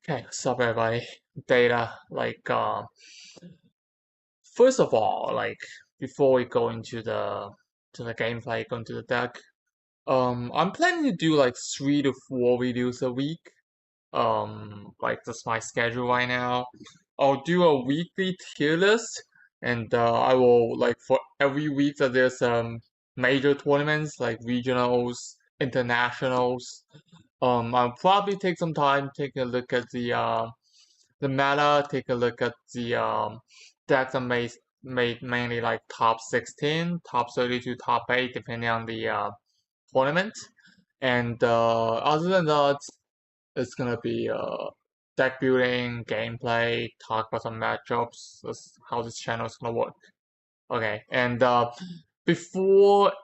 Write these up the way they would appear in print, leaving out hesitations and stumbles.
Okay, what's up everybody? Data, first of all, before we go into the gameplay, go into the deck, I'm planning to do like 3 to 4 videos a week. Like that's my schedule right now. I'll do a weekly tier list, and I will like for every week that there's major tournaments like regionals, internationals. I'll probably take some time, take a look at the meta, take a look at the decks are made mainly like top 16, top 32, top 8, depending on the tournament. And other than that, it's gonna be deck building, gameplay, talk about some matchups. That's how this channel is gonna work. Okay, and before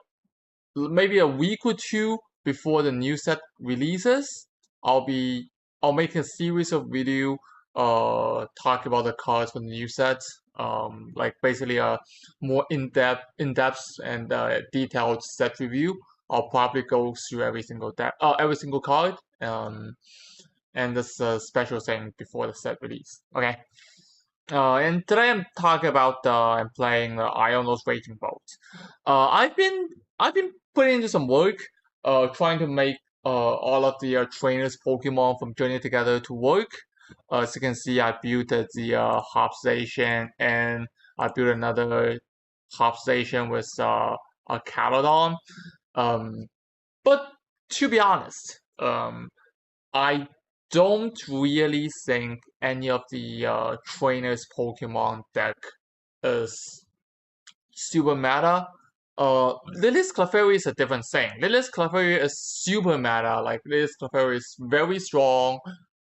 maybe a week or two before the new set releases, I'll be I'll make a series of video talk about the cards for the new set. Like basically a more in-depth and detailed set review. I'll probably go through every single card. And that's a special thing before the set release. Okay. And today I'm talking about I'm playing Ionos Raging Bolt. I've been putting into some work, trying to make all of the trainers Pokemon from Journey Together to work. As you can see, I built the hop station, and I built another hop station with a Calodon. Um, but to be honest, I don't really think any of the trainers Pokemon deck is super meta. Lily's Clefairy is a different thing. Lily's Clefairy is super meta. Like Lily's Clefairy is very strong.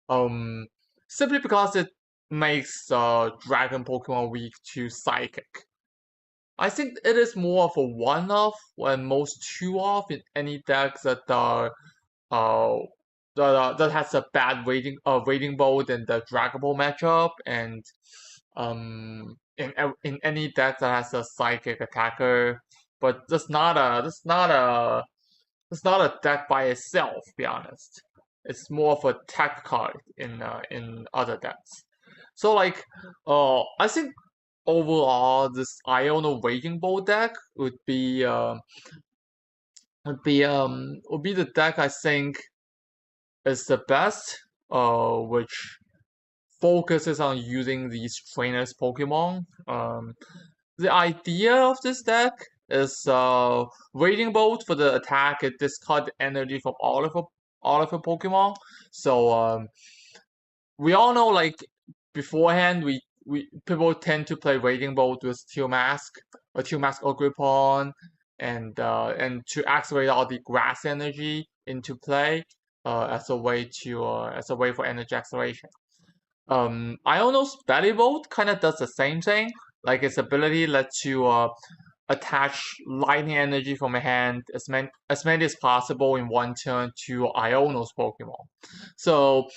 Um, Simply because it makes Dragon Pokemon weak to Psychic. I think it is more of a one-off when most two-off in any decks that are uh, that has a bad rating board and the Dragon Ball matchup, and in any deck that has a psychic attacker, but that's not a deck by itself. To be honest, it's more of a tech card in other decks. So I think overall this Iono Raging Ball deck would be the deck I think is the best, which focuses on using these trainers Pokemon. The idea of this deck is Raging Bolt for the attack. It discard the energy from all of your Pokemon. So we all know like beforehand we people tend to play Raging Bolt with Teal Mask or Teal Mask or Grippon, and to activate all the grass energy into play as a way for energy acceleration. Iono's Belly Bolt kind of does the same thing. Like its ability lets you attach lightning energy from a hand as many as possible in one turn to Iono's Pokemon. So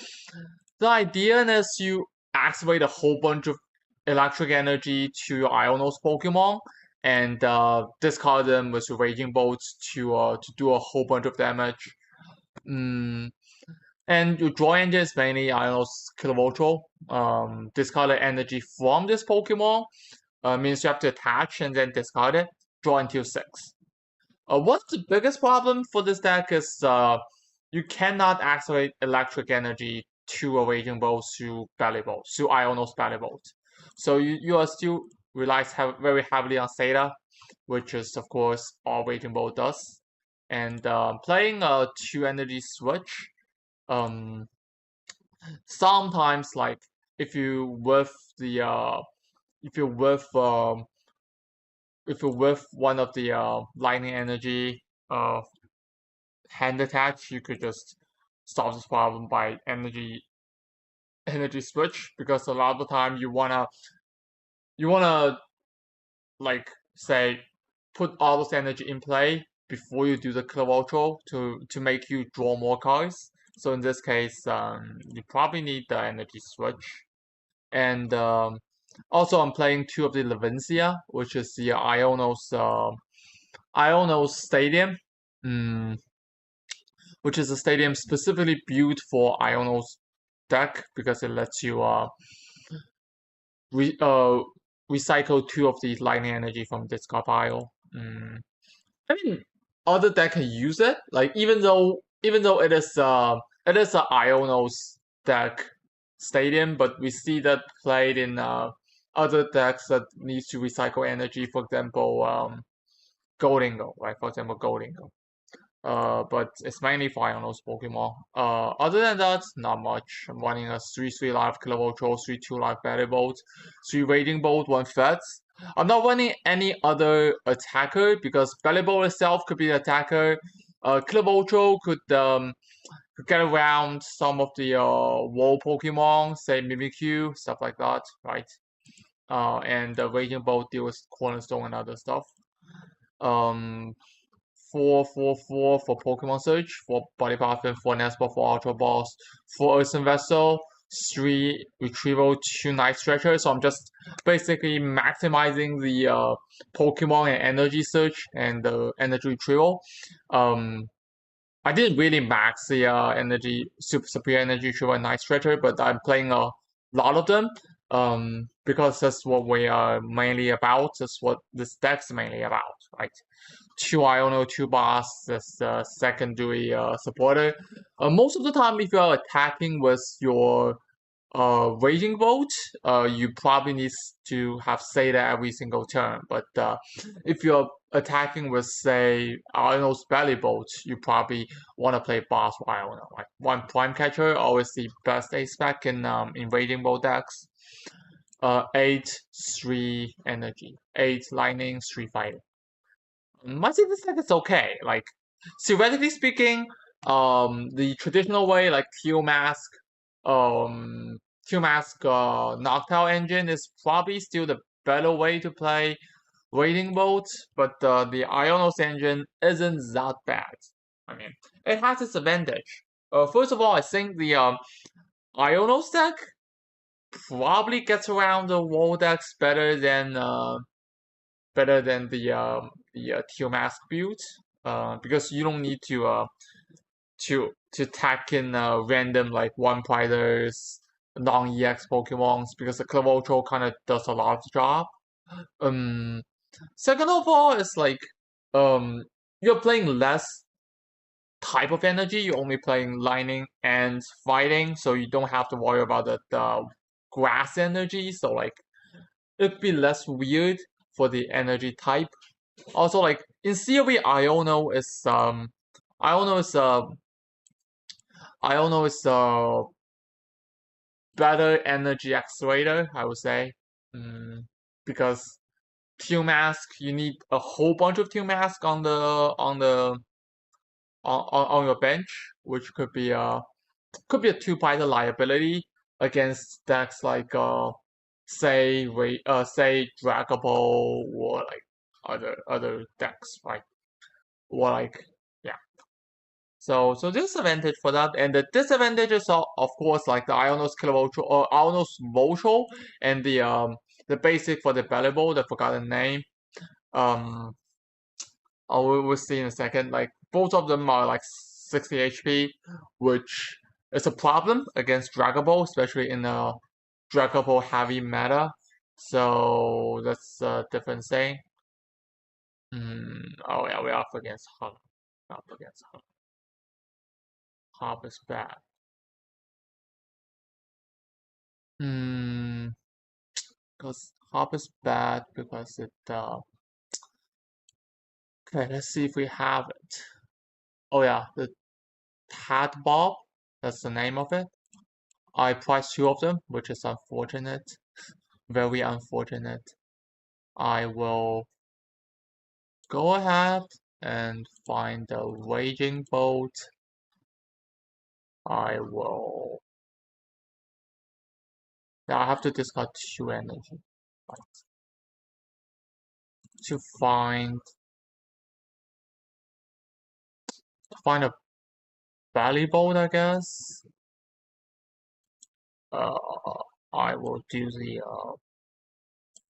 the idea is you activate a whole bunch of electric energy to your Iono's Pokemon and discard them with Raging Bolts to do a whole bunch of damage. Mm, and your draw engine is mainly Iono's Kilowattrel. Discard the energy from this Pokemon means you have to attach and then discard it. Draw until 6. What's the biggest problem for this deck is you cannot activate electric energy to a Raging Bolt through Belly Bolt, through Iono's Belly Bolt. So you are still relies very heavily on Theta, which is of course all Raging Bolt does. And playing a 2 energy switch, um, sometimes like if you with the if you with if you with one of the lightning energy hand attach, you could just solve this problem by energy switch, because a lot of the time you wanna like say put all this energy in play before you do the Kilowattrel to make you draw more cards. So in this case, you probably need the energy switch. And also, I'm playing 2 of the Levincia, which is the Ionos Stadium, mm, which is a stadium specifically built for Ionos deck because it lets you re recycle 2 of the lightning energy from discard pile. I mean, other deck can use it. Like even though it is a Ionos deck stadium, but we see that played in other decks that needs to recycle energy. For example, Goldingo, right? For example, Goldingo. But it's mainly for Ionos Pokemon. Other than that, not much. I'm running a 3/3 live Kilovoltro, 3/2 live Battle Bolt, 3 Raging Bolt, 1 Fets. I'm not running any other attacker because Battle Bolt itself could be the attacker. Kilovoltro could get around some of the wall Pokemon, say Mimikyu, stuff like that, right? And the Raging Bolt deals Cornerstone and other stuff. 4 for Pokemon Search, 4 Body Buffin, 4 Nespa, 4 Ultra Balls, 4 Earthen Vessel, 3 Retrieval, 2 Night Stretcher. So I'm just basically maximizing the Pokemon and Energy Search and the Energy Retrieval. I didn't really max the energy superior energy retrieval and night stretcher, but I'm playing a lot of them because that's what we are mainly about. That's what this deck's mainly about, right? 2 Iono, 2 boss, that's secondary supporter. Most of the time, if you're attacking with your Raging Bolt, you probably need to have Seda every single turn. But if you're attacking with, say, Iono's Belly Bolt, you probably want to play Boss Iono. Like 1 Prime Catcher, always the best ace spec in Raging Bolt decks. 8, 3 Energy. 8 Lightning, 3 Fighting. I think this deck is okay. Like, theoretically speaking, the traditional way, like Teal Mask, Noctowl Engine is probably still the better way to play Raging Bolt, but the Ionos engine isn't that bad. I mean, it has its advantage. First of all, I think the Ionos deck probably gets around the wall decks better than the Teal Mask build, because you don't need to tack in random like one priders, non-EX Pokemons because the Clavocho kind of does a lot of the job. Um, Second of all, it's like you're playing less type of energy. You're only playing lightning and fighting, so you don't have to worry about the grass energy. So like it'd be less weird for the energy type. Also, like in theory, Iono is Iono is a better energy accelerator, I would say, because Teal Mask, you need a whole bunch of Teal Mask on your bench, which could be a 2-fighter liability against decks like say Dragon Ball or like other decks, right? Or like yeah. So disadvantage for that, and the disadvantages are of course like the Ionos Kilovoltro or Ionos Voltro and the basic for the valuable, the forgotten name. We'll see in a second. Like both of them are like 60 HP, which is a problem against Dragon Ball, especially in the Dragon Ball heavy meta. So that's a different thing. Oh yeah, we're up against Hub. Up against Hub. Hub is bad. Because Hub is bad because it okay, let's see if we have it. Oh yeah, the Tadbob, that's the name of it. I priced 2 of them, which is unfortunate. Very unfortunate. I will go ahead and find the Raging Bolt. I will. Now I have to discard 2 energy. Right. To find a Belly Bolt, I guess. I will do the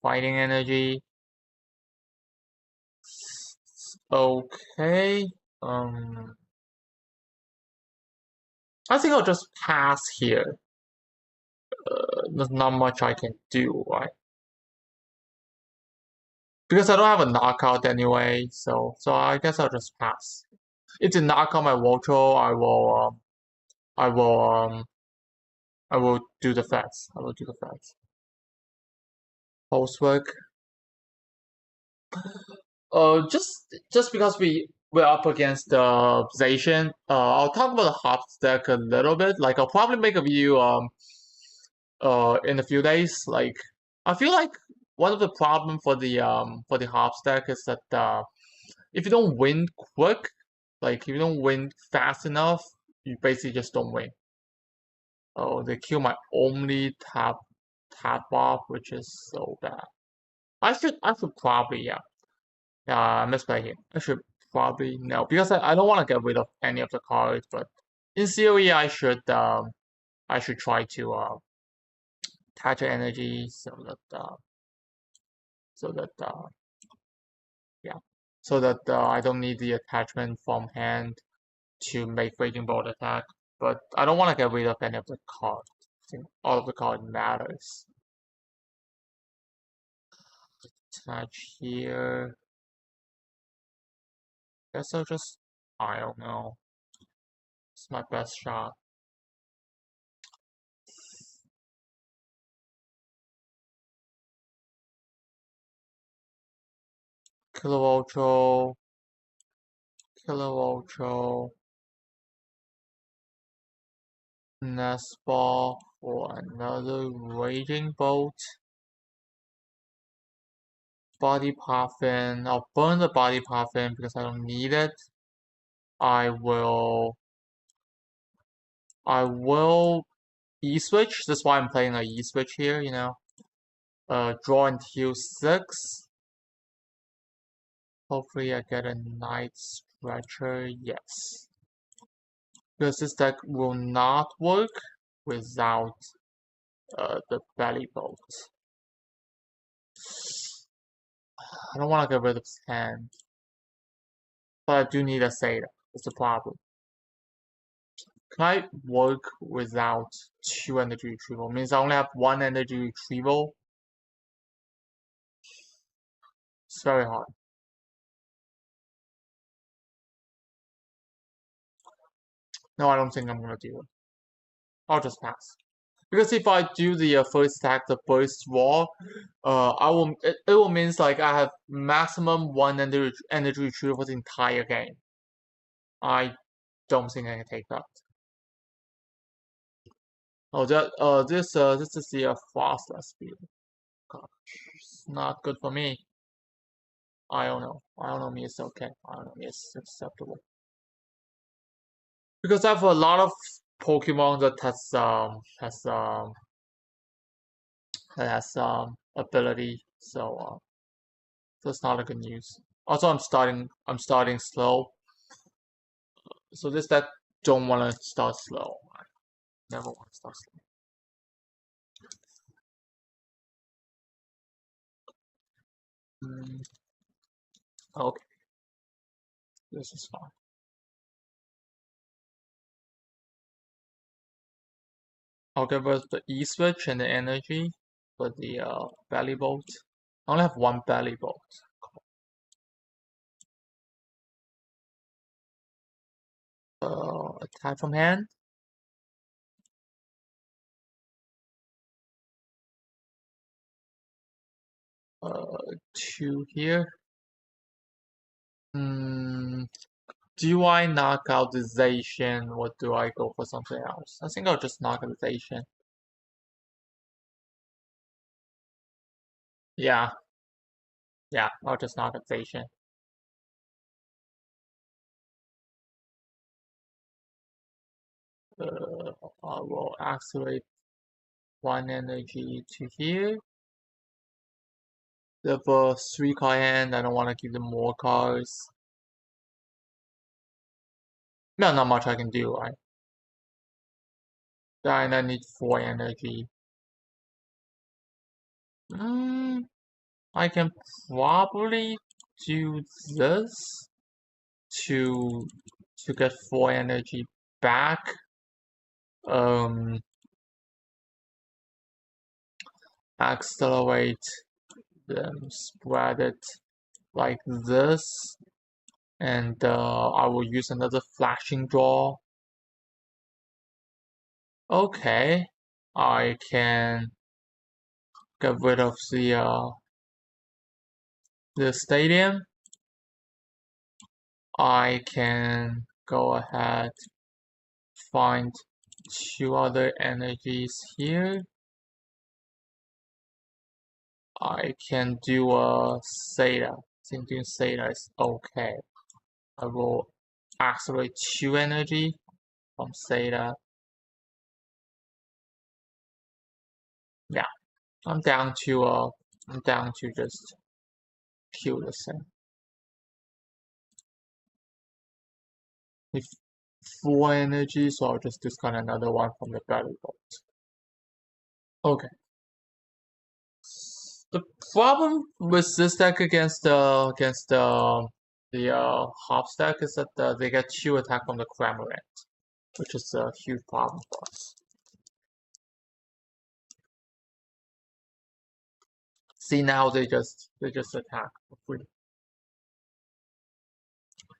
fighting energy. Okay. I think I'll just pass here. there's not much I can do, right? Because I don't have a knockout anyway, so I guess I'll just pass. If they knock out my Voltro, I will I will do the fence. I will do the fence. Postwork. Just because we're up against the Zacian, I'll talk about the Hops deck a little bit. Like I'll probably make a video in a few days. Like I feel like one of the problem for the Hops deck is that if you don't win quick, like if you don't win fast enough, you basically just don't win. Oh, they kill my only tap off, which is so bad. I should probably I misplay here. I should probably no because I don't want to get rid of any of the cards, but in theory I should try to attach energy so that yeah I don't need the attachment from hand to make Raging Bolt attack. But I don't want to get rid of any of the cards. I think all of the cards matters. Attach here. Guess I'll just I don't know. It's my best shot. Kilowoltro. Kilowoltro. Nest ball for another Raging Bolt. Body Puffin. I'll burn the Body Puffin because I don't need it. I will E-switch. That's why I'm playing a E-switch here, you know. Draw and heal 6. Hopefully I get a Night Stretcher. Yes. Because this deck will not work without the Belly Bolt. I don't want to get rid of his hand. But I do need a Zeta. It's a problem. Can I work without 2 energy retrieval? Means I only have 1 energy retrieval. It's very hard. No, I don't think I'm gonna do it. I'll just pass. Because if I do the first stack, the burst raw, it will means like I have maximum 1 energy retrieval for the entire game. I don't think I can take that. Oh, this is the frostless speed. Gosh, it's not good for me. I don't know. I don't know. Me, it's okay. I don't know. Me, it's acceptable. Because I have a lot of Pokemon that has ability, so that's not a good news. Also, I'm starting slow, so this deck don't want to start slow. I never want to start slow. Okay, this is fine. I'll give us the E switch and the energy for the belly bolt. I only have 1 belly bolt. Attack from hand. Uh, 2 here. Do I knock out the Zacian or do I go for something else? I think I'll just knock out the Zacian. Yeah, yeah, I'll just knock out Zacian. I will activate 1 energy to here. They have a 3 card hand, I don't want to give them more cards. No, not much I can do, right? Then I need 4 energy. I can probably do this to get 4 energy back. accelerate, then spread it like this, and I will use another flashing draw. Okay, I can get rid of the stadium. I can go ahead, find two other energies here. I can do a Zeta. I think doing Zeta is okay. I will accelerate 2 energy from Zeta. Yeah, I'm down to just kill this thing. With 4 energy, so I'll just discard another one from the battle bolt. Okay. The problem with this deck against the Hops deck is that they get 2 attack from the Cramorant, which is a huge problem for us. See, now they just attack for free,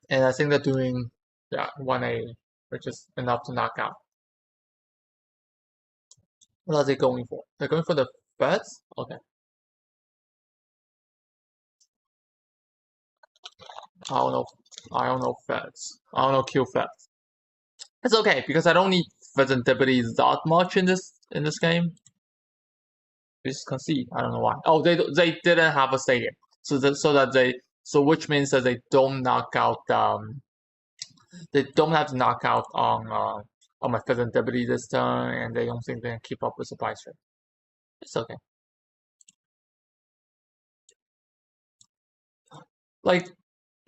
and I think they're doing 180, which is enough to knock out. What are they going for? They're going for the Feds? Okay. I don't know. I don't know Feds. I don't know Q Feds. It's okay because I don't need Feds and Deputies that much in this game. Just concede. I don't know why. Oh, they didn't have a stadium, so which means that they don't knock out they don't have to knock out on my Feds and Deputy this turn, and they don't think they can keep up with the price rate. It's okay. Like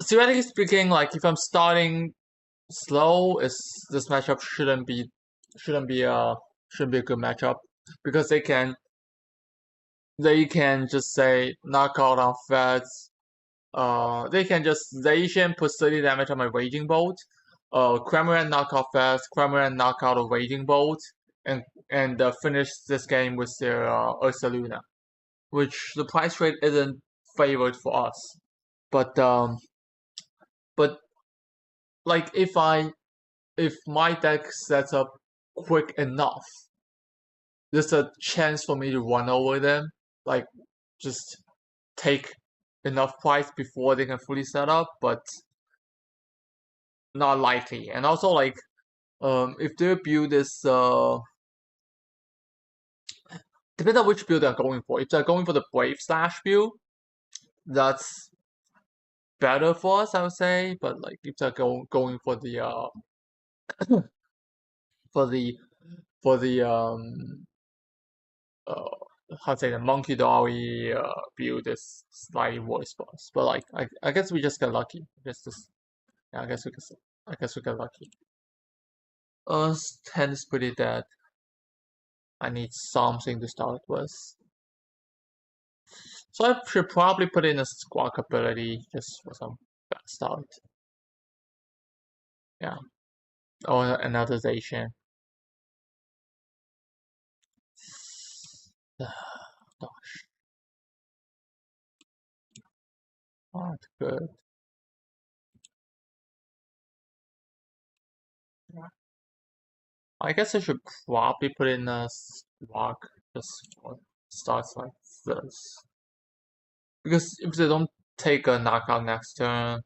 theoretically speaking, like if I'm starting slow, this matchup shouldn't be a good matchup because they can just say knock out on Feds. They can just Zacian put 30 damage on my Raging Bolt. Cramorant knock off Feds, Cramorant knock out a Raging Bolt, and finish this game with their Ursaluna, which the price rate isn't favored for us. But like if my deck sets up quick enough, there's a chance for me to run over them. Like just take enough price before they can fully set up, but not likely. And also like if their build is depends on which build they're going for. If they're going for the Brave Slash build, that's better for us, I would say. But like if they're going for the for the how to say the Monkey Dolly build is slightly worse for us. But like I guess we just got lucky. Yeah, I guess we got lucky. Us 10 is pretty dead. I need something to start with. So I should probably put in a Squawk ability just for some bad start. Yeah. Or another Zacian. Gosh. Not good. Yeah. I guess I should probably put in a Squawk just for starts like this. Because if they don't take a knockout next turn,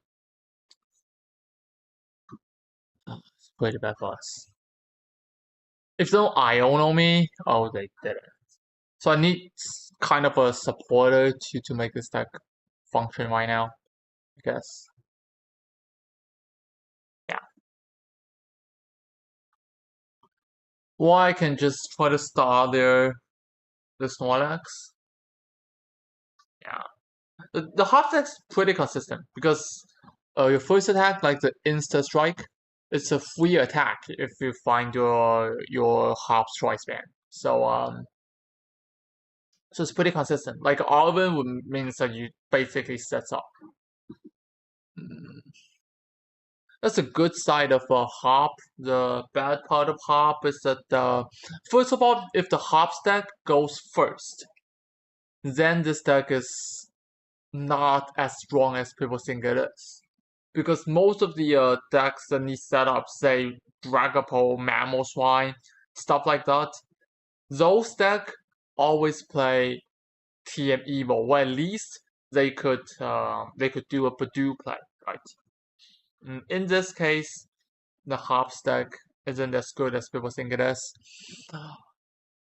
it's pretty bad for us. If they don't Iono me, oh, they didn't. So I need kind of a supporter to make this deck function right now, I guess. Yeah. Or I can just try to star the Snorlax. Yeah. The half deck's pretty consistent because your first attack, like the Insta Strike, it's a free attack if you find your half strike span. So it's pretty consistent. Like all of them means that you basically sets up. That's a good side of a Hop. The bad part of Hop is that first of all, if the Hop stack goes first, then this deck is not as strong as people think it is. Because most of the decks that need setup, say Dragapult, Mamoswine, stuff like that, those decks always play TM Evo, or at least they could do a Purdue play, right? In this case, the Hops deck isn't as good as people think it is.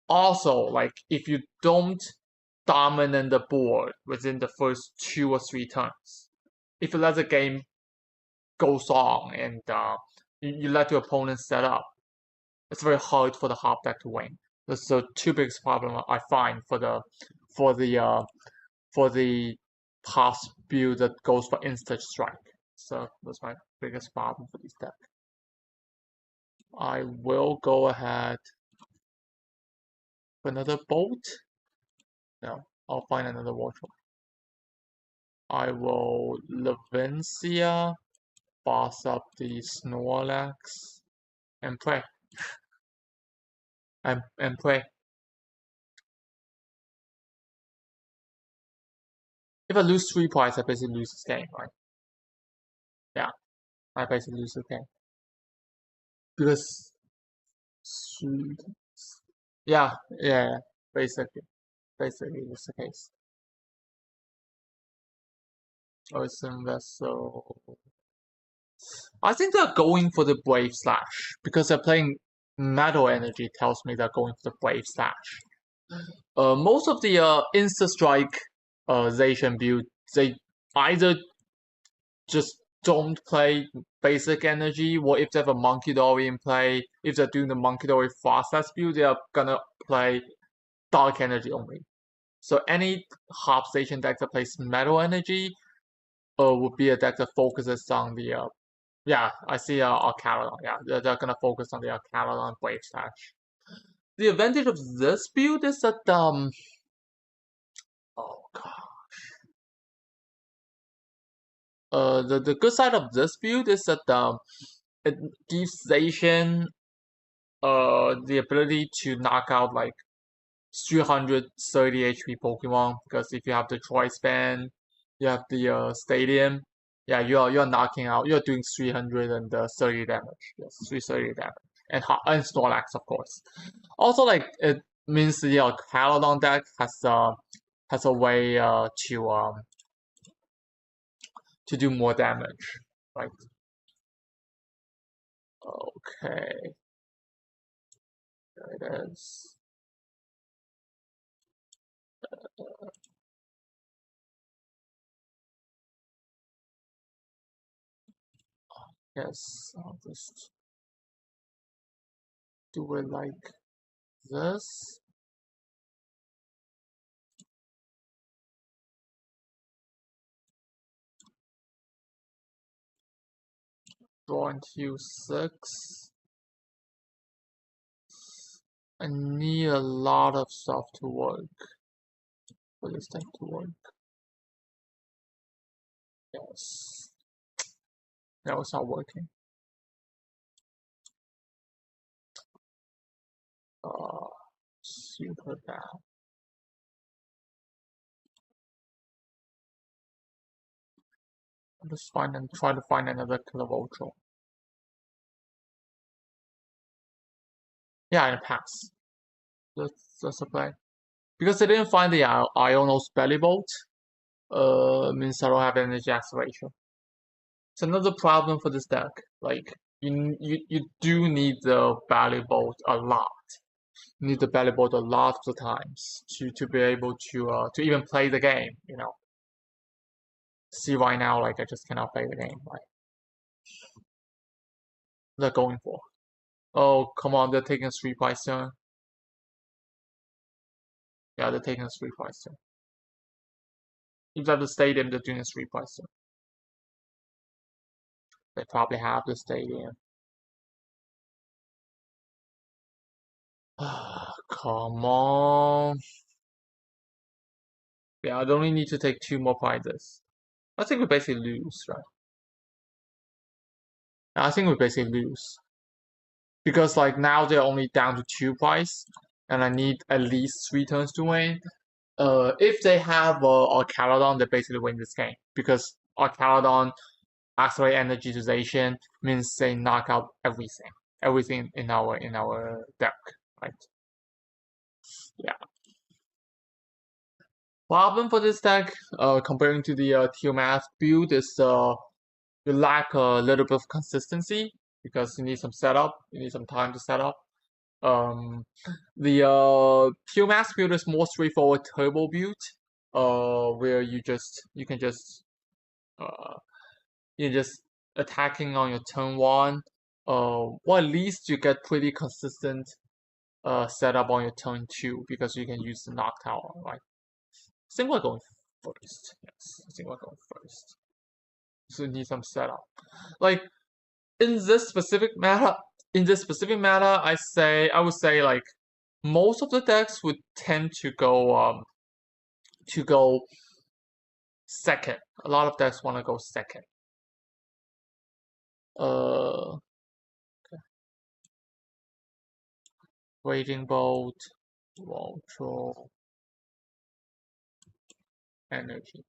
Also, like if you don't dominate the board within the first 2 or 3 turns, if you let the game goes on and you let your opponent set up, it's very hard for the Hop deck to win. That's the two biggest problem I find for the uh, for the pass build that goes for instant strike. So that's my biggest problem for this deck. I will go ahead for another bolt. No, I'll find another Wartortle. I will Levincia, boss up the Snorlax, and pray. And pray. If I lose 3 points, I basically lose this game, right? Yeah, I basically lose the game. Because yeah, basically it's the case. Ocean Vessel. I think they're going for the Brave Slash because they're playing Metal Energy. Tells me they're going for the Brave Slash. Most of the Insta Strike Zacian build, they either just don't play basic energy, or if they have a Munkidori in play, if they're doing the Munkidori fast build, they are gonna play dark energy only. So any Hop Station deck that plays metal energy would be a deck that focuses on the yeah, I see Arcalon. Yeah, they're gonna focus on the Arcalon Brave Slash. The advantage of this build is that oh god. The good side of this build is that it gives Zacian the ability to knock out like 330 HP Pokemon, because if you have the choice band, you have the stadium, yeah, you're knocking out, you're doing 330 damage. Yes, 330 damage. And Snorlax, of course. Also, like it means the Caladon deck has a way to do more damage, right? Okay, there it is. Yes, I'll just do it like this. Draw into 6. I need a lot of stuff to work for this thing to work. Yes. That was not working. Super bad. I'll just try to find another Kilovoltro. Yeah, and pass. That's a play. Because I didn't find the Ionos Bellybolt, means I don't have energy acceleration. It's another problem for this deck. Like you do need the Bellybolt a lot. You need the Bellybolt a lot of the times to be able to even play the game. See right now, like I just cannot play the game. Like they're going for. Oh come on, they're taking a 3 price turn. Yeah, they're taking a 3 price turn. If they have the stadium, they're doing a 3 price turn. They probably have the stadium. Come on. Yeah, I only need to take 2 more prizes. I think we basically lose, right? I think we basically lose. Because like now they're only down to 2 price, and I need at least 3 turns to win. if they have Archaladon, they basically win this game because Archaladon accelerate energization means they knock out everything in our deck, right? Yeah. Problem for this deck, comparing to the Teomath build, is you lack a little bit of consistency because you need some setup, you need some time to set up. The Teomath build is more straightforward turbo build, where you can just uh, you're just attacking on your turn one. Or at least you get pretty consistent setup on your turn two because you can use the knock tower, right? I think we're going first. Yes, I think we're going first. So you need some setup. Like in this specific meta, I would say like most of the decks would tend to go second. A lot of decks want to go second. Uh, Raging Bolt, Control, Energy.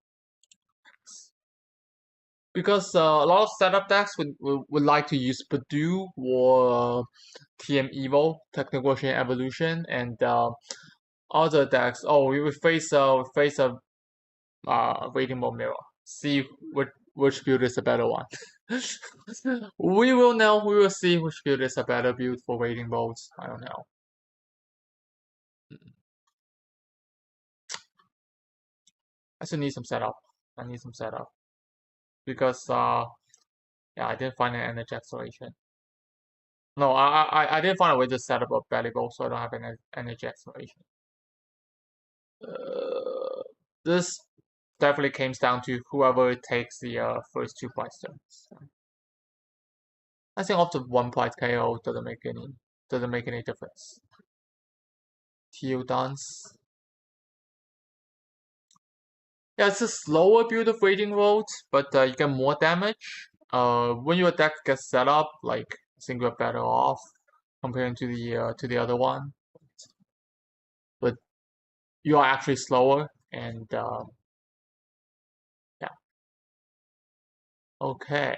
Because a lot of setup decks would like to use Purdue or TM Evo, Technical Chain Evolution, and other decks. Oh, we would face a Raging Bolt Mirror. See which build is a better one. We will know. We will see which build is a better build for Raging Bolts. I don't know. I still need some setup. I need some setup because yeah, I didn't find an energy acceleration. No, I didn't find a way to set up a belly bowl, so I don't have an energy acceleration. This definitely comes down to whoever takes the first two price turns. I think up to one price KO doesn't make any difference. Teal dance. Yeah, it's a slower build of Raging Road, but you get more damage. When your deck gets set up, like I think you're better off comparing to the other one. But you are actually slower, and yeah. Okay.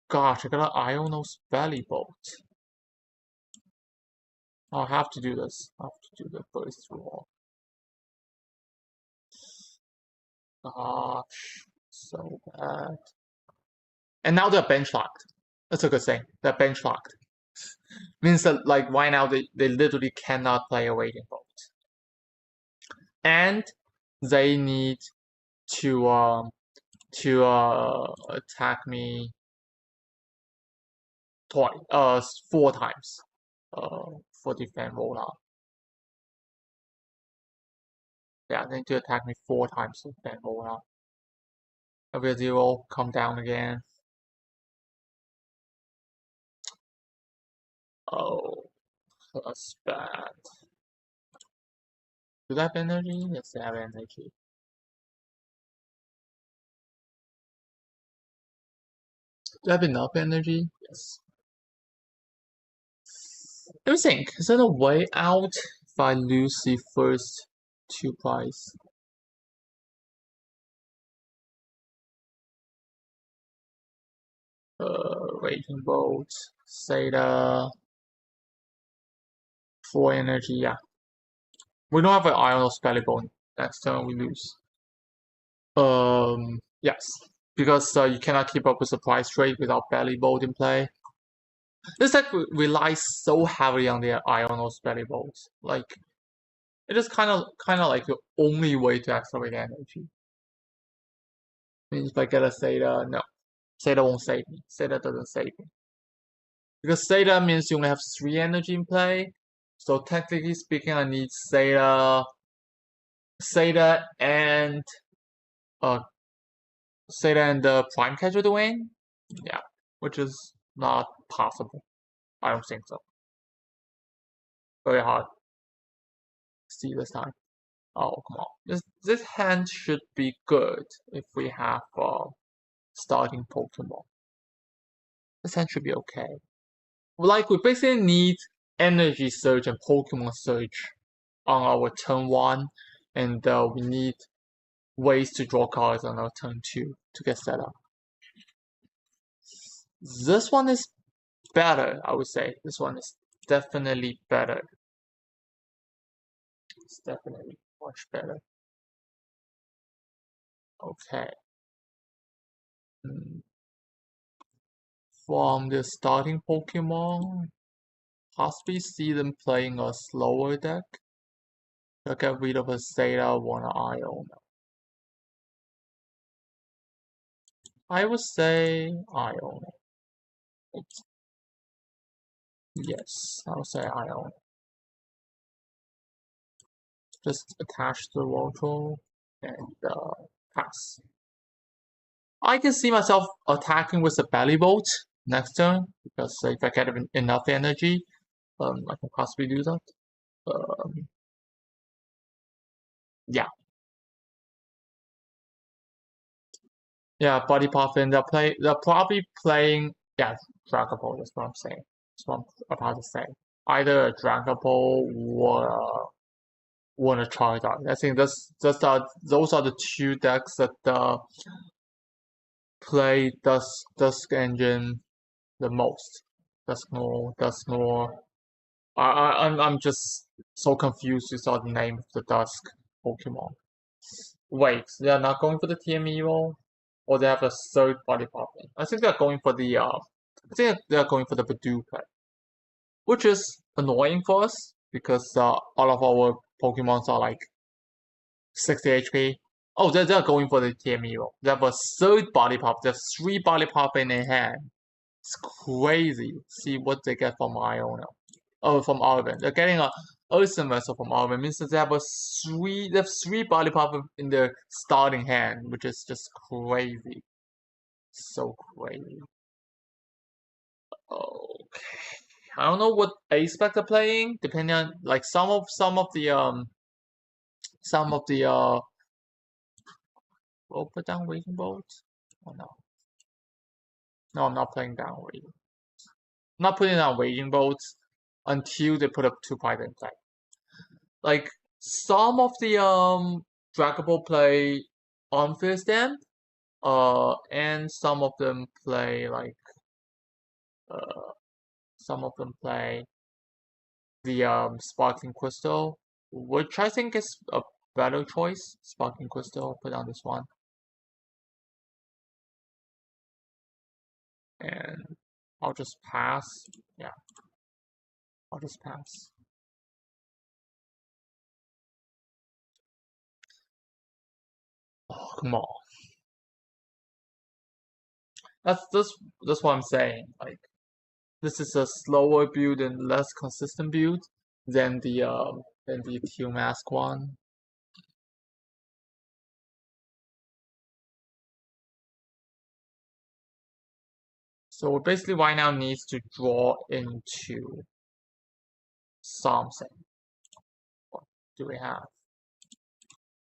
Gosh, I got an Ionos Belly Bolt. I'll have to do this. I'll have to do the first roll. Gosh, so bad. And now they're bench locked. That's a good thing. They're bench locked. Means that like right now they literally cannot play a Raging Bolt. And they need to attack me twice, 4 times, for defense rollout. Yeah, they need to attack me 4 times for defense rollout. Every 0, come down again. Oh, that's bad. Do they have energy? Yes, they have energy. Do they have enough energy? Yes. Let me think. Is there a way out if I lose the first 2 prize? Raging Bolt, Zeta, 4 energy, yeah. We don't have an Ion Belly Bone. Next turn we lose. Yes. Because you cannot keep up with the price rate without Belly Bolt in play. This deck relies so heavily on the Ionos Belly Bolts. Like, it is kind of like the only way to accelerate energy. Means if I get a Zeta, no. Zeta won't save me. Zeta doesn't save me. Because Zeta means you only have 3 energy in play. So technically speaking, I need Zeta and uh Zeta and the Prime Catcher to win. Yeah, which is not possible. I don't think so. Very hard. See this time. Oh come on. This hand should be good if we have starting Pokemon. This hand should be okay. like we basically need energy surge and Pokemon surge on our turn one, and we need ways to draw cards on our turn two to get set up. This one is better, I would say. This one is definitely better. It's definitely much better. Okay. From the starting Pokemon, possibly see them playing a slower deck. They'll get rid of a Zeta, one Iona. I would say Iona. Yes, I would say Iona. Just attach the Roto and pass. I can see myself attacking with a Belly Bolt next turn because if I get enough energy, I can possibly do that. Yeah, yeah, Body Puffin. They're probably playing. Yeah, Dragon Ball. That's what I'm saying. That's what I'm about to say. Either a Dragon Ball or a Charizard. I think those are the two decks that play Dusk Engine the most. Dusknoir. I'm just so confused with all the name of the Dusk Pokemon. Wait, they're not going for the TME role, or they have a third body Pokemon. I think they're going for the I think they're going for the Paducah, which is annoying for us because all of our Pokemons are like 60 HP. Oh, they're going for the TME role. They have a third body pop. They have three body pop in their hand. It's crazy. See what they get from Iona. Oh, from Arven. They're getting a Ursa Vessel from Arven. Means that they have three body pop in their starting hand, which is just crazy. So crazy. Okay. I don't know what aspect they're playing, depending on like some of the we'll put down Raging Bolt. Oh no. No, I'm not playing down Raging. I'm not putting down Raging Bolts until they put up two Python play. Like some of the Dragon Ball play Unfair Stand, and some of them play like uh some of them play the Sparkling Crystal, which I think is a better choice. Sparkling Crystal, put on this one. And I'll just pass. Yeah, I'll just pass. Oh, come on. That's what I'm saying. Like this is a slower build and less consistent build than the Teal Mask one. So we basically right now needs to draw into something. What do we have?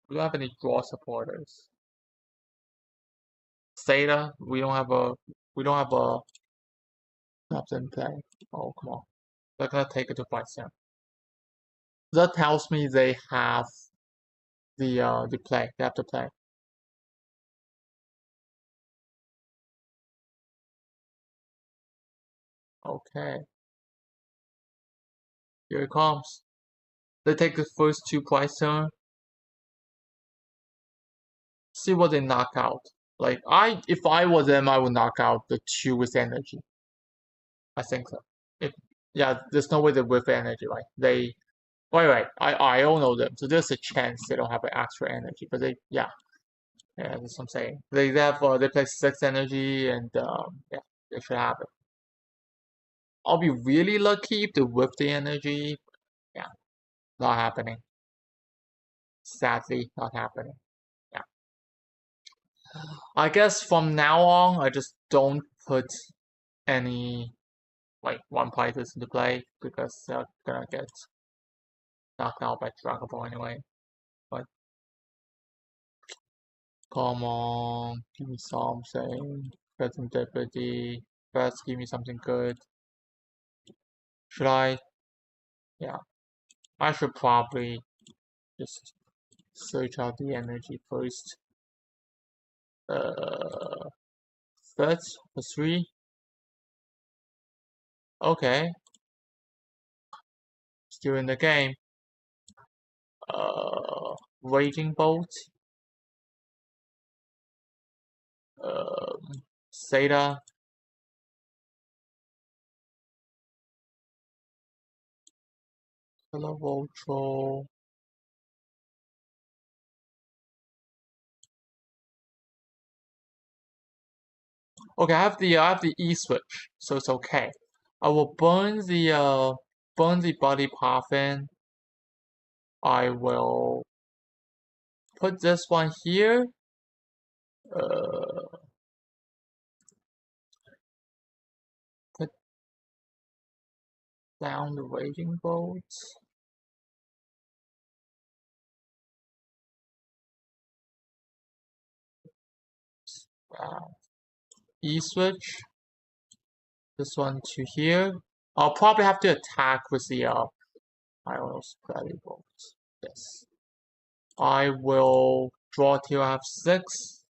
We don't have any draw supporters. Theta, we don't have a captain play. Oh come on. They're gonna take it to Bison. That tells me they have the play. They have to play. Okay. Here it comes. They take the first two price turn. See what they knock out. Like if I was them, I would knock out the two with energy. I think so. If yeah, there's no way they with energy, right? Wait, I don't know them, so there's a chance they don't have an extra energy, but yeah, that's what I'm saying. They play six energy, and yeah, they should have it. I'll be really lucky if they whip the energy. Yeah, not happening. Sadly, not happening. Yeah, I guess from now on, I just don't put any like one fighters into play because they're gonna get knocked out by Dragon Ball anyway. But come on, give me something. Present Deputy. First, give me something good. Should I? Yeah, I should probably just search out the energy first. Third for 3. Okay, still in the game. Raging Bolt. Zeta. Kilovoltro. Okay, I have the E switch, so it's okay. I will burn the body paraffin. I will put this one here. Uh, put down the raging bolt. E switch. This one to here. I'll probably have to attack with the Iron's Belly Bolt. Yes. I will draw till I have 6.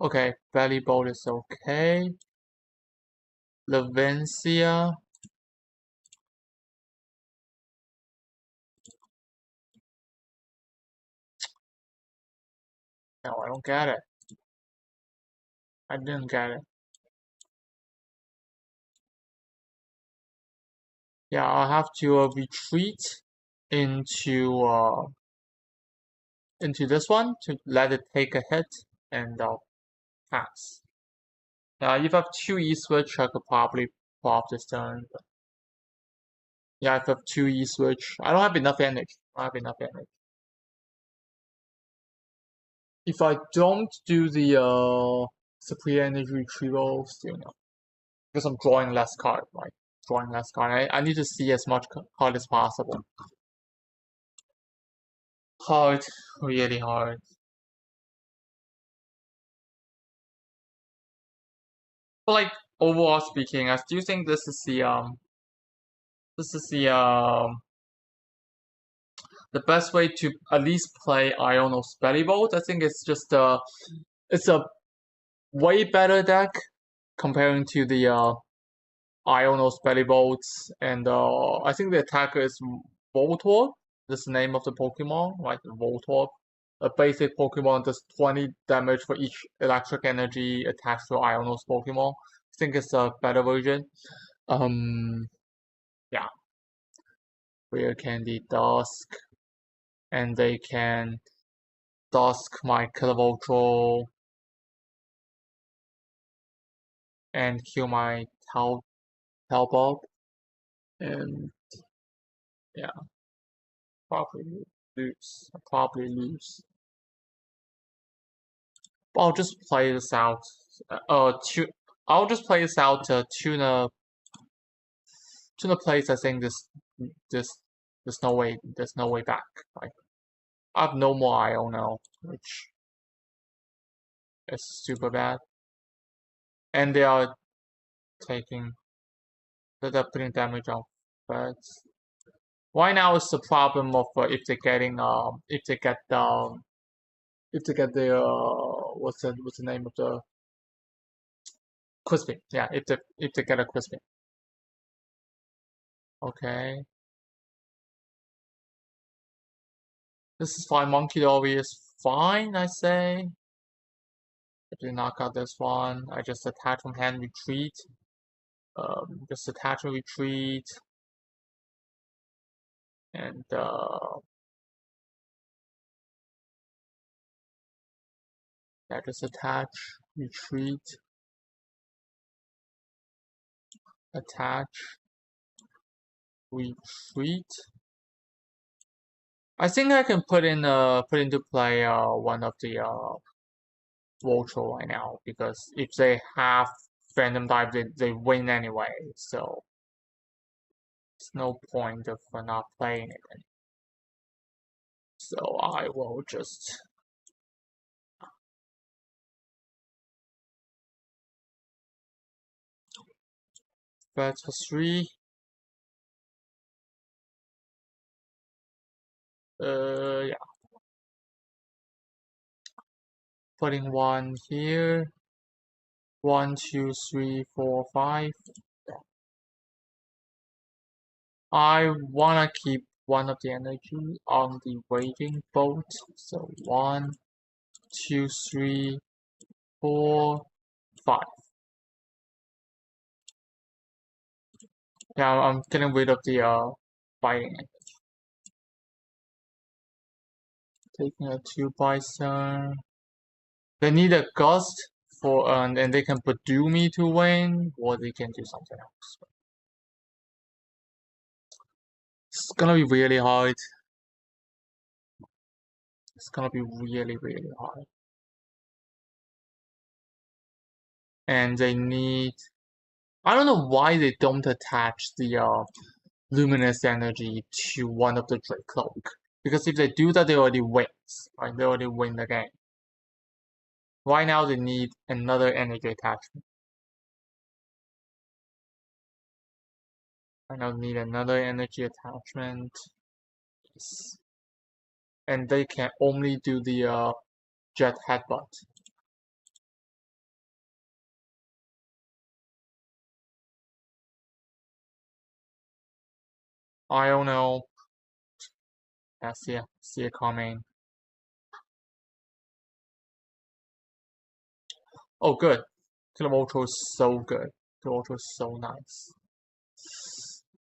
Okay, Belly Bolt is okay. Levencia. No, I don't get it. I didn't get it. Yeah, I'll have to retreat into this one to let it take a hit and pass. Now, if I have 2 E switch, I could probably pull off this turn. But yeah, if I have 2 E switch, I don't have enough energy. I have enough energy. If I don't do the superior energy retrieval, still no. Because I'm drawing less card, right? Drawing less card. I need to see as much card as possible. Hard, really hard. But like overall speaking, I still think this is the best way to at least play Iono's Belly Bolt. I think it's just it's a way better deck comparing to the Iono's Belly Bolts, and I think the attacker is Voltorb. That's the name of the Pokemon, right? Voltorb. A basic Pokemon does 20 damage for each electric energy attached to Iono's Pokemon. I think it's a better version. Yeah. Rare Candy Dusk, and they can Dusk my Kilovoltro and kill my Talbot, and yeah, probably lose. I'll probably lose. But I'll just play this out. I'll just play this out to tuna plays. I think this there's no way back. Like I have no more Iono, which is super bad, and they are taking they're putting damage on birds. Right now is the problem of if they're getting if they get the what's the name of the Crispy. Yeah, if they get a Crispy. Okay. This is fine. Monkey Dory is fine, I say. If they knock out this one, I just attach from hand retreat. Just attach and retreat. And yeah, just attach, retreat, attach, retreat. I think I can put into play one of the Voltro right now because if they have Phantom Dive, they win anyway. So it's no point of not playing it. So I will just That's for 3. Yeah. Putting 1 here. 1, 2, 3, 4, 5. I wanna keep one of the energy on the waiting boat. So 1, 2, 3, 4, 5. Yeah, I'm getting rid of the fighting. Taking a 2 bison. They need a gust for and they can Purdue me to win, or they can do something else. It's gonna be really hard. It's gonna be really, really hard. And they need. I don't know why they don't attach the luminous energy to one of the Drake Cloak. Because if they do that, they already wins. Right? They already win the game. Right now, they need another energy attachment. I now need another energy attachment. Yes. And they can only do the jet headbutt. I don't know. Yeah, see it coming. Oh, good. Killer Ultra is so good. Killer Ultra is so nice.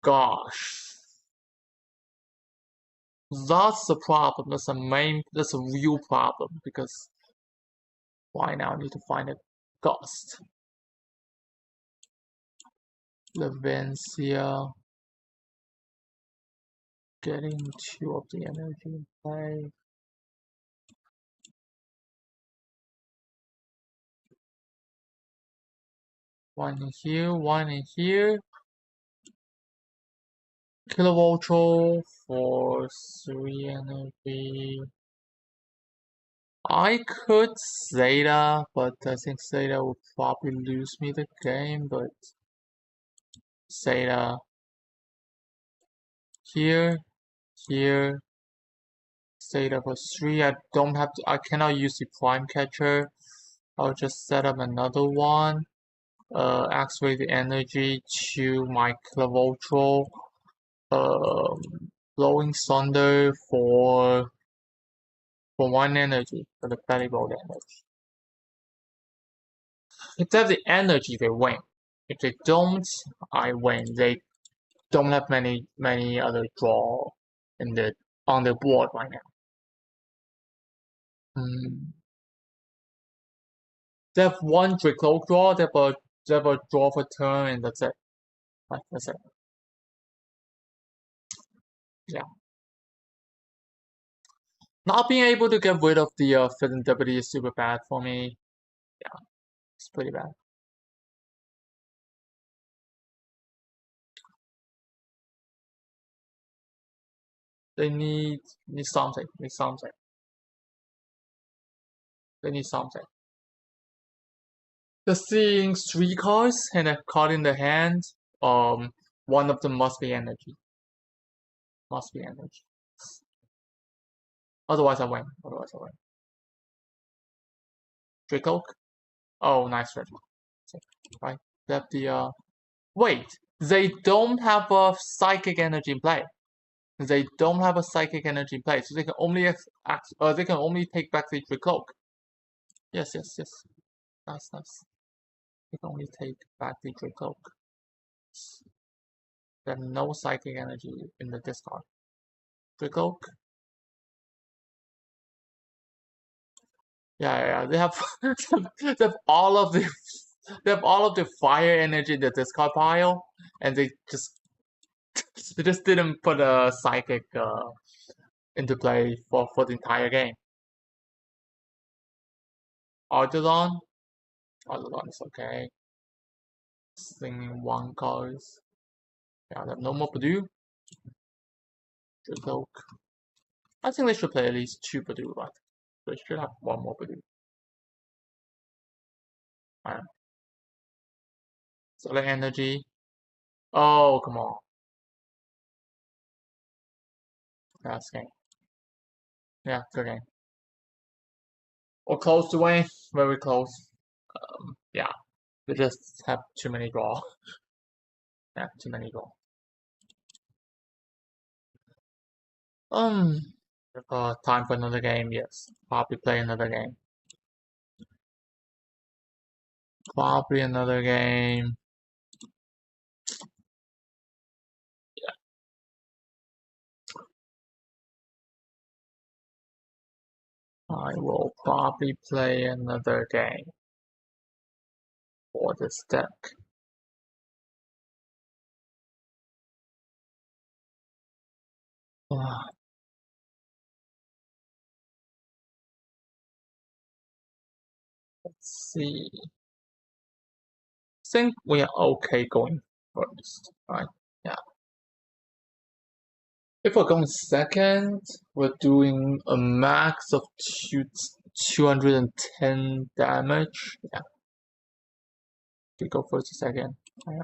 Gosh. That's the problem. That's a real problem because why now I need to find a ghost. Levencia. Getting 2 of the energy in play. One in here, one in here. Killer Ultra for 3 energy. I could Zeta, but I think Zeta would probably lose me the game, but Zeta here, here, Zeta for 3. I cannot use the Prime Catcher. I'll just set up another one. Activate the energy to my Clavoltro. Blowing Thunder for 1 energy, for the Belly Bolt damage. If they have the energy, they win. If they don't, I win. They don't have many other draw in the on the board right now. They have 1 Draco draw. They have a draw for turn, and that's it. Right, that's it. Yeah. Not being able to get rid of the Fit W is super bad for me. Yeah, it's pretty bad. They need something. Need something. They need something. They're seeing 3 cards and a card in the hand. One of them must be energy. Must be energy. Otherwise I win. Otherwise I win. Draco? Oh, nice red. Right. They have the wait. They don't have a psychic energy in play. They don't have a psychic energy in play, so they can only they can only take back the Draco. Yes, yes, yes. Nice, nice. They can only take back the Draco. They have no psychic energy in the discard. Draco. Yeah, they have they have all of the they have all of the fire energy in the discard pile, and they just didn't put a psychic into play for the entire game. Audilon, Audilon is okay. Singing 1 cards. Yeah, they have no more Purdue. Draco. I think they should play at least 2 Purdue, but they should have 1 more Purdue. Alright. Solar energy. Oh, come on. Last game. Yeah, good game. Or close to win. Very close. Yeah. We just have too many draw. Yeah, too many draw. Um, time for another game. Yes, probably play another game. Probably another game. I will probably play another game for this deck. Let's see. Think we are okay going first, right? Yeah. If we're going second, we're doing a max of 210 damage. Yeah. We go first or second.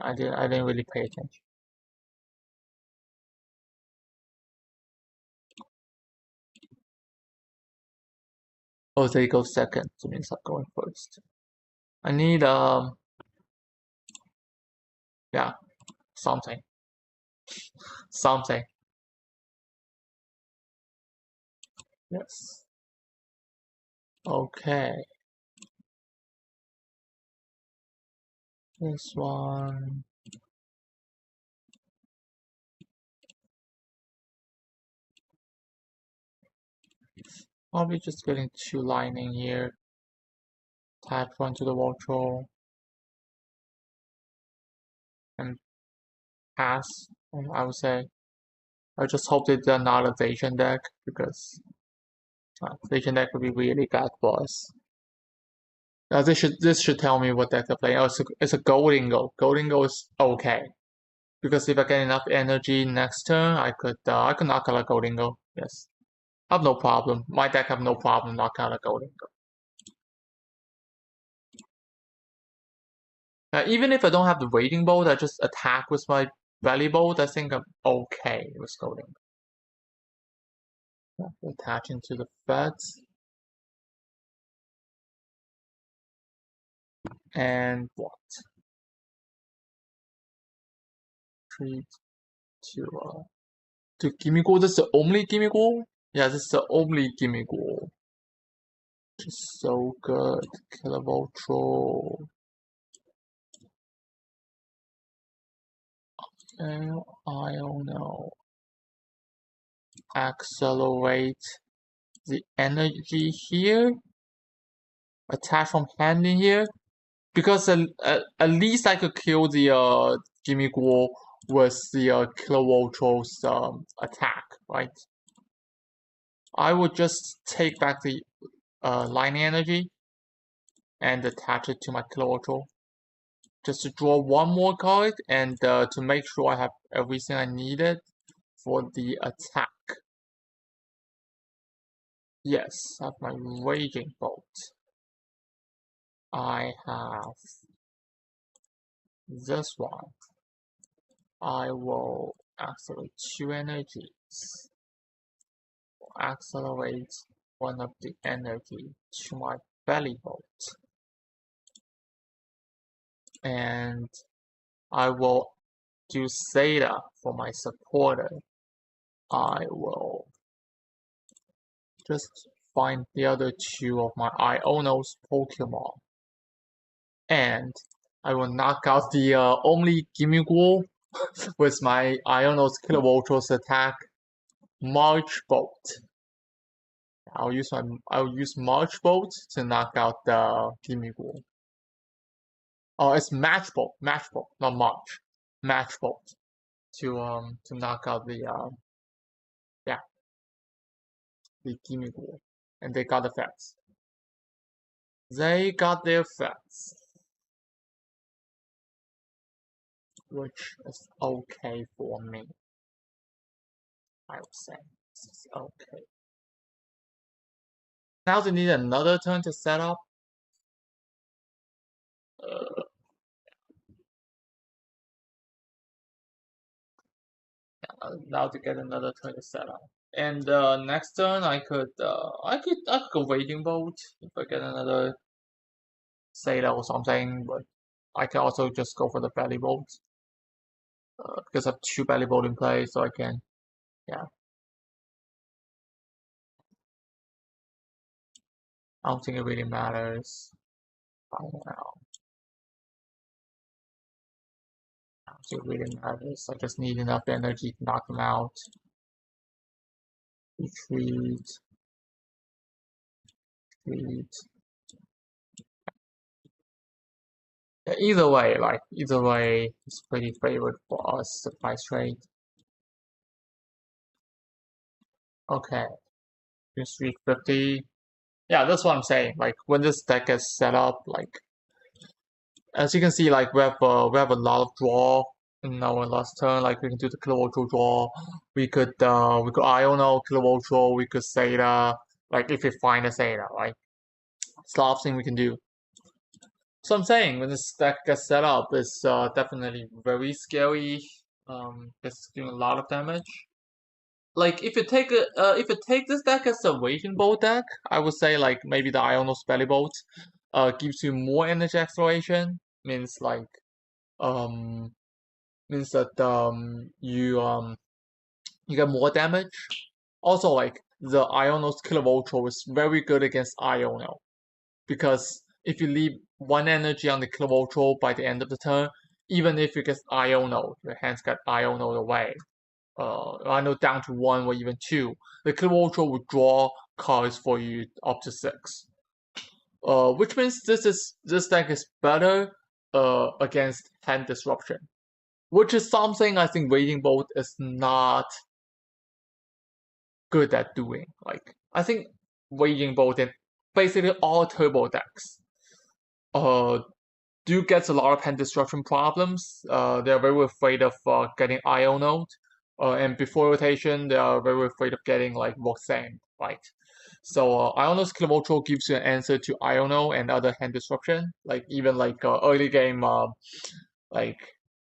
I didn't really pay attention. Oh, they go second. So means I'm going first. I need yeah, something. Something. Yes. Okay. This one. Probably just getting two lightning here. Attach one to the Voltro. And pass, I would say. I just hope they do not a Zacian deck because Zacian deck would be really bad for us. This should tell me what deck to play. Oh, it's a Goldingo. Goldingo is okay because if I get enough energy next turn, I could knock out a Goldingo. Yes, I have no problem. My deck have no problem knock out a Goldingo. Even if I don't have the Raging Bolt, I just attack with my Belly Bolt. I think I'm okay with Goldingo. Attaching to the feds. And what? Treat to Kimiko. This is the only Kimiko? Yeah, this is the only Kimiko. Just so good. Killable troll. I don't know. Accelerate the energy here. Attack from hand in here. Because at least I could kill the Kimiko with the Killable Troll's attack, right? I would just take back the lightning energy and attach it to my Clothro just to draw one more card and to make sure I have everything I needed for the attack. Yes, I have my Raging Bolt. I have this one. I will accelerate two energies. Accelerate one of the energy to my Belly Bolt. And I will do Zeta for my supporter. I will just find the other two of my Ionos Pokemon. And I will knock out the only Gimmighoul with my Ionos Killer Voltros attack, March Bolt. I'll use March Bolt to knock out the Gimmighoul. Oh, it's Match Bolt, not March. Match Bolt to knock out the the Gimmighoul. And they got the effects. They got their effects. Which is okay for me. I would say it's okay. Now they need another turn to set up. now to get another turn to set up. And next turn I could go Raging Bolt if I get another Zeta or something, but I can also just go for the Belly Bolt because I have two Belly Bolt in play, so I can, yeah. I don't think it really matters right now. I don't think it really matters. I just need enough energy to knock them out. Retreat, retreat. Yeah, either way, it's pretty favored for us, the price trade. Okay, just 350. Yeah, that's what I'm saying. Like when this deck gets set up, like as you can see, like we have a lot of draw in our last turn. Like we can do the Kilowattrel draw. We could Iono Kilowattrel. We could Zeta. Like if we find a Zeta, right? It's a lot of things we can do. So I'm saying when this deck gets set up, it's definitely very scary. It's doing a lot of damage. Like if you take this deck as a Raging Bolt deck, I would say like maybe the Iono Spelly Bolt gives you more energy acceleration. Means like um means that you get more damage. Also like the Iono's Kilowattrel is very good against Iono because if you leave one energy on the Kilowattrel by the end of the turn, even if you get Iono, your hands get Iono away. I know down to one or even two, the Kilowattrel will draw cards for you up to six. Which means this deck is better against hand disruption, which is something I think Raging Bolt is not good at doing. Like I think Raging Bolt and basically all turbo decks do get a lot of hand destruction problems. They're very afraid of getting Ionoed. And before rotation, they are very afraid of getting like Roxanne, right? So Iono's Kilowattrel gives you an answer to Iono and other hand disruption, like even like early game like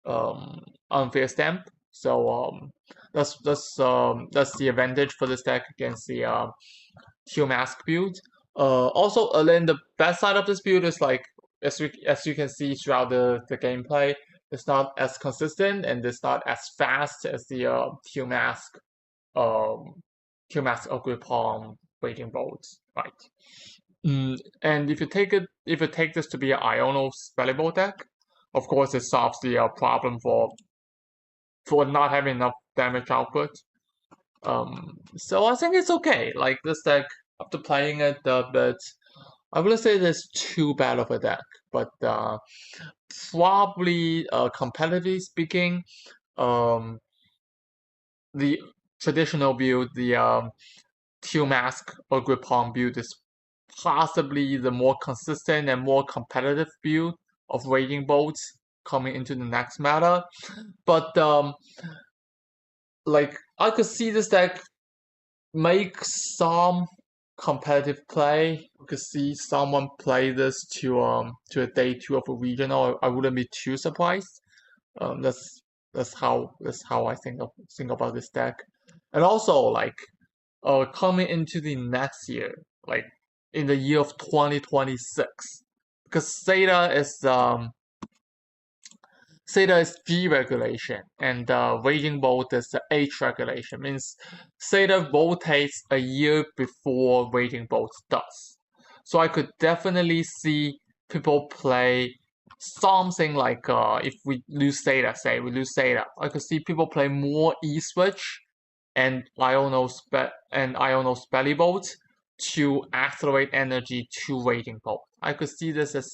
um, unfair stamp. So that's the advantage for this deck against the Teal Mask build. Also, then the bad side of this build is like as you can see throughout the gameplay, it's not as consistent and it's not as fast as the Teal Mask Ogre Palm Raging Bolts, right? And if you take this to be an Iono Spellable deck, of course it solves the problem for not having enough damage output. So I think it's okay. Like this deck, after playing it, but I wouldn't say it's too bad of a deck. But probably, competitively speaking, um, the traditional build, the Teal Mask or Grip Palm build is possibly the more consistent and more competitive build of Raging Bolts coming into the next meta. But like I could see this deck make some competitive play. We could see someone play this to a day two of a regional. I wouldn't be too surprised. Um, that's that's how I think about this deck. And also like coming into the next year, like in the year of 2026, because Theta is G regulation and Raging Bolt is the H regulation. Means Theta rotates a year before Raging Bolt does. So I could definitely see people play something like if we lose Theta, say we lose Theta, I could see people play more E switch and Iono's Belly Bolt to accelerate energy to Raging Bolt. I could see this as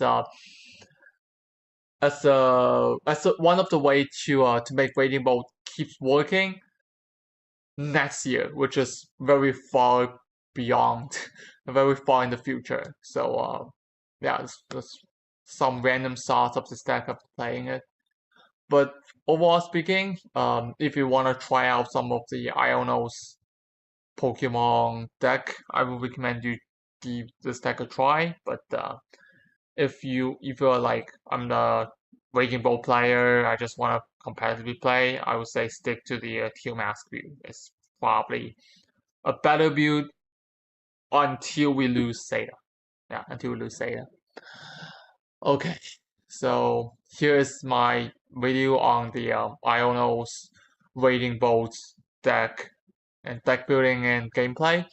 one of the way to make Raging Bolt keeps working next year, which is very far beyond, very far in the future. So yeah, it's some random thoughts of the stack of playing it. But overall speaking, if you want to try out some of the Iono's Pokemon deck, I would recommend you give this deck a try. But if you're like I'm the Raging Bull player, I just want to competitively play, I would say stick to the Teal Mask build. It's probably a better build until we lose Zeta. Yeah, until we lose Zeta. Okay, so here's my video on the Ionos Raging Bolts deck and deck building and gameplay.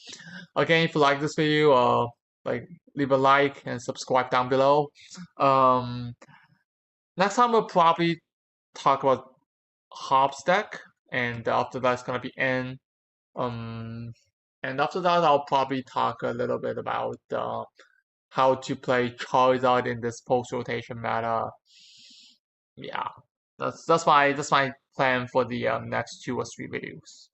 Again, if you like this video, like leave a like and subscribe down below. Um, Next time we'll probably talk about Hobbs deck, and after that's gonna be N. Um, and after that, I'll probably talk a little bit about how to play Charizard in this post rotation meta. Yeah, that's my plan for the next 2 or 3 videos.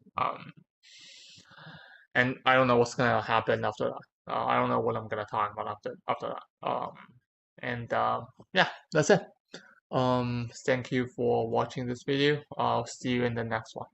And I don't know what's gonna happen after that. I don't know what I'm gonna talk about after that. And yeah, that's it. Thank you for watching this video. I'll see you in the next one.